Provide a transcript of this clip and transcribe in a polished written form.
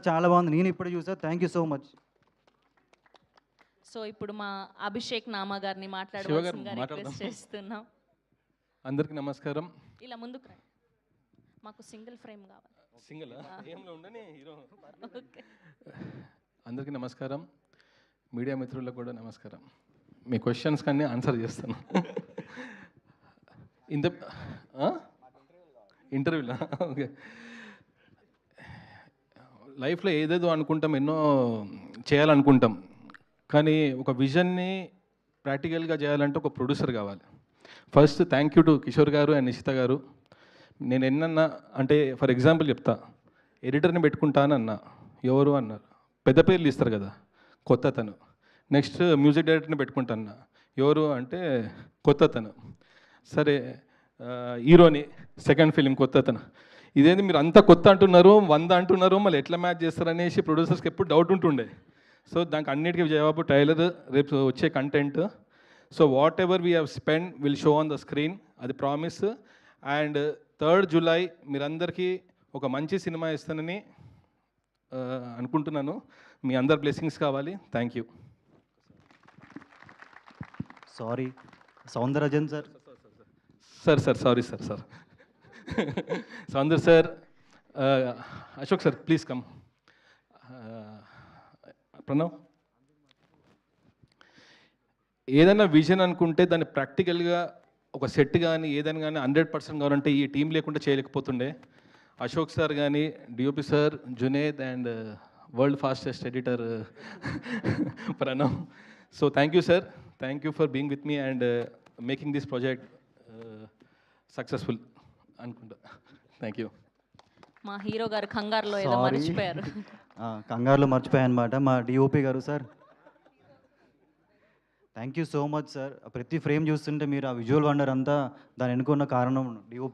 చాలా బాగుంది. నేను ఇప్పుడు చూసా. Thank you so much. So ఇప్పుడు మా అభిషేక్ నామా గారిని శివ గారు మాట్లాడవలసిందిగా మాట్లాడదాం. రిక్వెస్ట్ చేస్తున్నాం. అందరికీ నమస్కారం. ఇలా ముందుకు రండి, మాకు సింగిల్ ఫ్రేమ్ కావాలి. సింగిల్ ఏంలో ఉండని హీరో. ఓకే. అందరికీ నమస్కారం. మీడియా మిత్రులకు కూడా నమస్కారం. మీ క్వశ్చన్స్ కానీ ఆన్సర్ చేస్తాను. ఇంత ఇంటర్వ్యూలా? ఓకే. లైఫ్లో ఏదేదో అనుకుంటాం, ఎన్నో చేయాలనుకుంటాం, కానీ ఒక విజన్ని ప్రాక్టికల్గా చేయాలంటే ఒక ప్రొడ్యూసర్ కావాలి. First thank you to Kishore గారు అండ్ నిషిత గారు. నేను ఎన్నన్నా అంటే ఫర్ ఎగ్జాంపుల్ చెప్తా, ఎడిటర్ని పెట్టుకుంటానన్నా, ఎవరు అన్నారు, పెద్ద పేర్లు ఇస్తారు కదా, కొత్త తను. నెక్స్ట్ మ్యూజిక్ డైరెక్టర్ని పెట్టుకుంటాను, ఎవరు అంటే కొత్త తను. సరే హీరోని, సెకండ్ ఫిలిం కొత్త తను. ఇదేంటి మీరు అంతా కొత్త అంటున్నారు, 100 అంటున్నారు, మళ్ళీ ఎట్లా మ్యాచ్ చేస్తారనేసి ప్రొడ్యూసర్స్కి ఎప్పుడు డౌట్ ఉంటుండే. సో దానికి అన్నిటికీ జవాబు ట్రైలర్, రేపు వచ్చే content. So what ever we have spend will show on the screen, అది ప్రామిస్. అండ్ 3rd July మీరందరికీ ఒక మంచి సినిమా ఇస్తానని అనుకుంటున్నాను. మీ అందరి బ్లెస్సింగ్స్ కావాలి. Thank you. Sorry Soundararajan sir. Sir sorry sir. Soundar sir, Ashok sir please come. Pranav, ఏదైనా విజన్ అనుకుంటే దాన్ని ప్రాక్టికల్గా ఒక సెట్ కానీ ఏదైనా కానీ 100% కావాలంటే ఈ టీం లేకుండా చేయలేకపోతుండే. అశోక్ సార్ కానీ, DOP sir, Juned and world fastest editor Pranav. So thank you sir, thank you for being with me and making this project successful అనుకుంటా. Thank you. మా హీరో గారు కంగారులో ఏదో Sorry. మర్చిపోయారు. కంగారులో మర్చిపోయాను అనమాట. మా డిఓపి గారు sir, thank you so much sir. ప్రతి ఫ్రేమ్ చూస్తుంటే మీరు ఆ విజువల్ వండర్ అంతా దాని వెనుకున్న కారణం డిఓపి